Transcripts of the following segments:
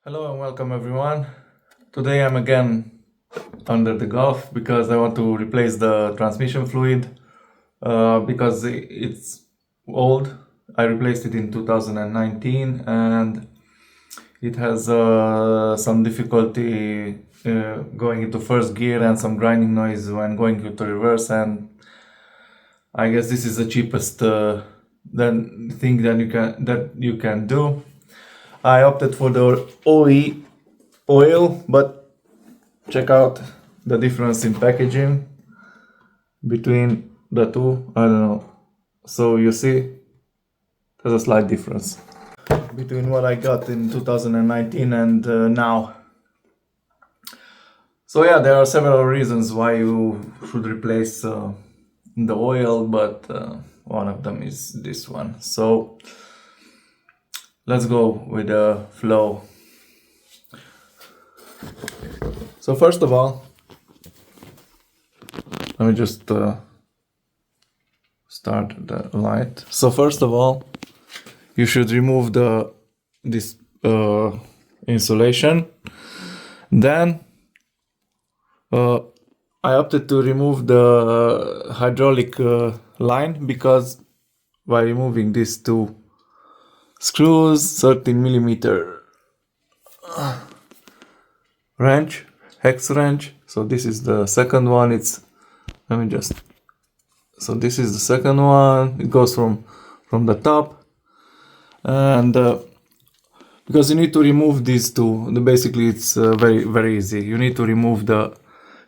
Hello and welcome everyone. Today I'm again under the Golf because I want to replace the transmission fluid because it's old. I replaced it in 2019 and it has some difficulty going into first gear and some grinding noise when going into reverse, and I guess this is the cheapest thing that you can do. I opted for the OE oil, but check out the difference in packaging between the two. I don't know. So you see, there's a slight difference between what I got in 2019 and now. So yeah, there are several reasons why you should replace the oil, but one of them is this one. So let's go with the flow. So first of all, let me just start the light. So first of all, you should remove this insulation. Then I opted to remove the hydraulic line because by removing these two screws, 13 millimeter wrench, hex wrench. So this is the second one. So this is the second one. It goes from the top, and because you need to remove these two. Basically, it's very easy. You need to remove the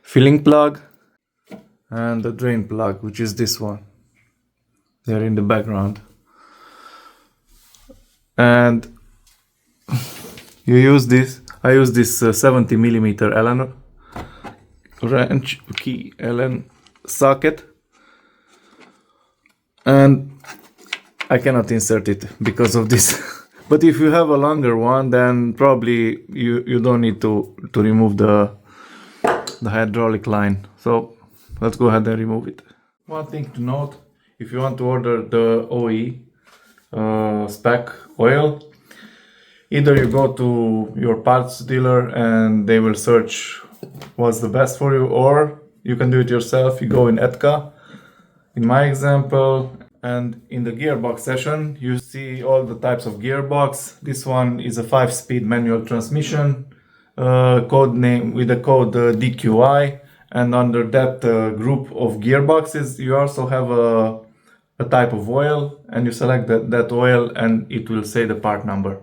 filling plug and the drain plug, which is this one. They're in the background. And you use this. I use this 70 millimeter Allen wrench key, Allen socket, and I cannot insert it because of this. But if you have a longer one, then probably you don't need to remove the hydraulic line. So let's go ahead and remove it. One thing to note: if you want to order the OE spec oil, either you go to your parts dealer and they will search what's the best for you, or you can do it yourself. You go in Etka, in my example, and in the gearbox section you see all the types of gearbox. This one is a 5-speed manual transmission, code name with the code DQI, and under that group of gearboxes you also have a type of oil, and you select that oil and it will say the part number.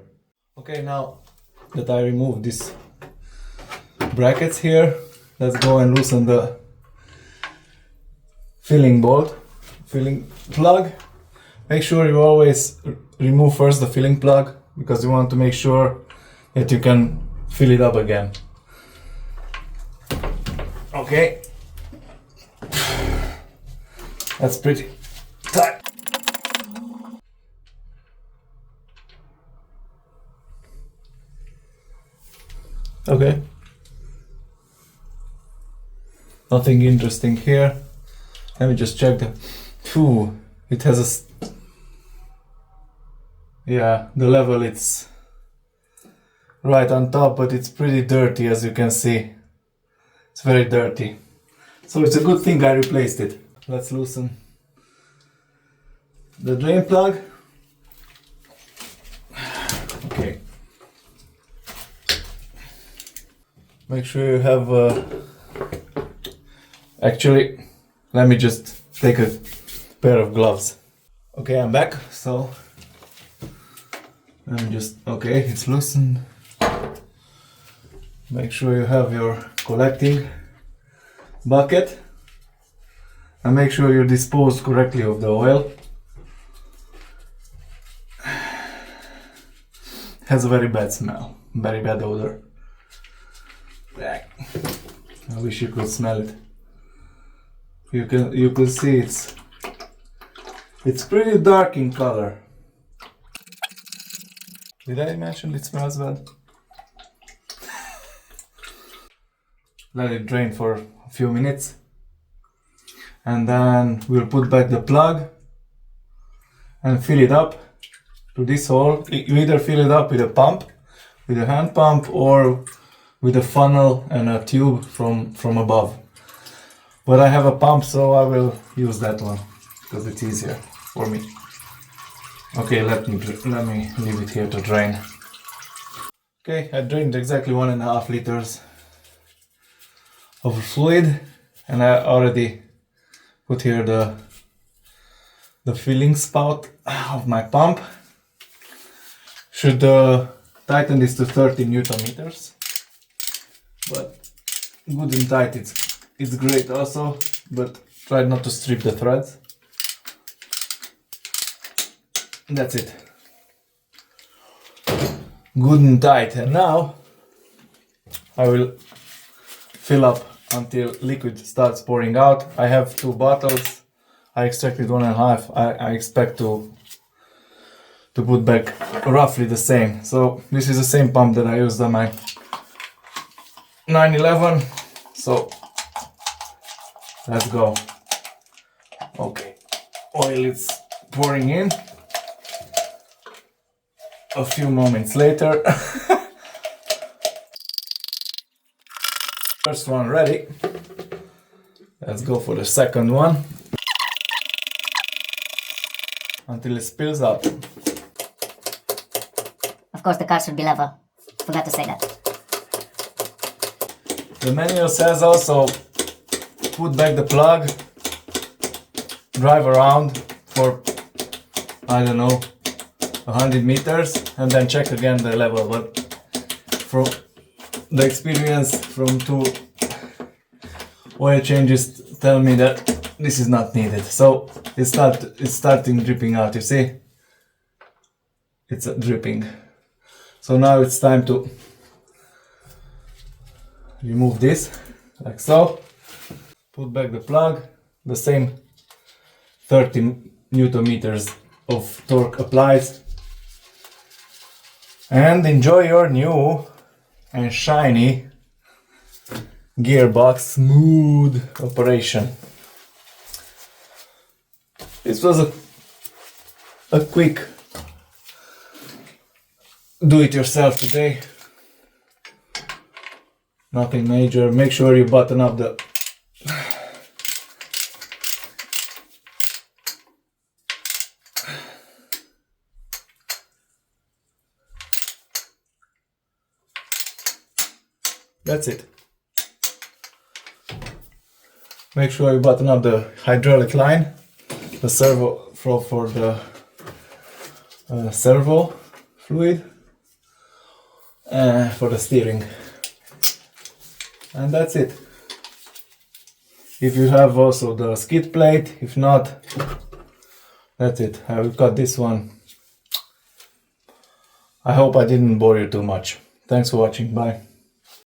Okay, now that I removed these brackets here, let's go and loosen the filling plug. Make sure you always remove first the filling plug because you want to make sure that you can fill it up again. Okay, that's pretty tight. Okay, nothing interesting here. Let me just check the. It has the level, it's right on top, but it's pretty dirty, as you can see. It's very dirty. So it's a good thing I replaced it. Let's loosen the drain plug. Okay. Make sure you have actually, let me just take a pair of gloves. Okay, I'm back. So let me okay, it's loosened. Make sure you have your collecting bucket and make sure you dispose correctly of the oil. Has a very bad smell, very bad odor. I wish you could smell it. You can see it's pretty dark in color. Did I mention it smells bad? Let it drain for a few minutes and then we'll put back the plug and fill it up to this hole. You either fill it up with a pump with a hand pump or with a funnel and a tube from above. But I have a pump, so I will use that one because it's easier for me. Okay, let me leave it here to drain. Okay, I drained exactly 1.5 liters of fluid, and I already put here the filling spout of my pump. Should tighten this to 30 Newton meters, but good and tight it's great also, but try not to strip the threads. That's it. Good and tight. And now I will fill up until liquid starts pouring out. I have 2 bottles. I extracted 1.5. I expect to put back roughly the same. So this is the same pump that I used on my 911. So let's go. Okay, oil is pouring in. A few moments later. First one ready. Let's go for the second one. Until it spills out. Of course the car should be level. Forgot to say that. The manual says also put back the plug, drive around for, I don't know, 100 meters and then check again the level. But from the experience from 2 oil changes tell me that this is not needed. So it's starting dripping out, you see? It's dripping. So now it's time to remove this, like so. Put back the plug, the same 30 Newton meters of torque applies. And enjoy your new and shiny gearbox smooth operation. This was a quick do-it-yourself today. Nothing major. Make sure you button up the That's it. Make sure you button up the hydraulic line, the servo for the servo fluid, for the steering, and that's it. If you have also the skid plate, if not, that's it. I will cut this one. I hope I didn't bore you too much. Thanks for watching. Bye.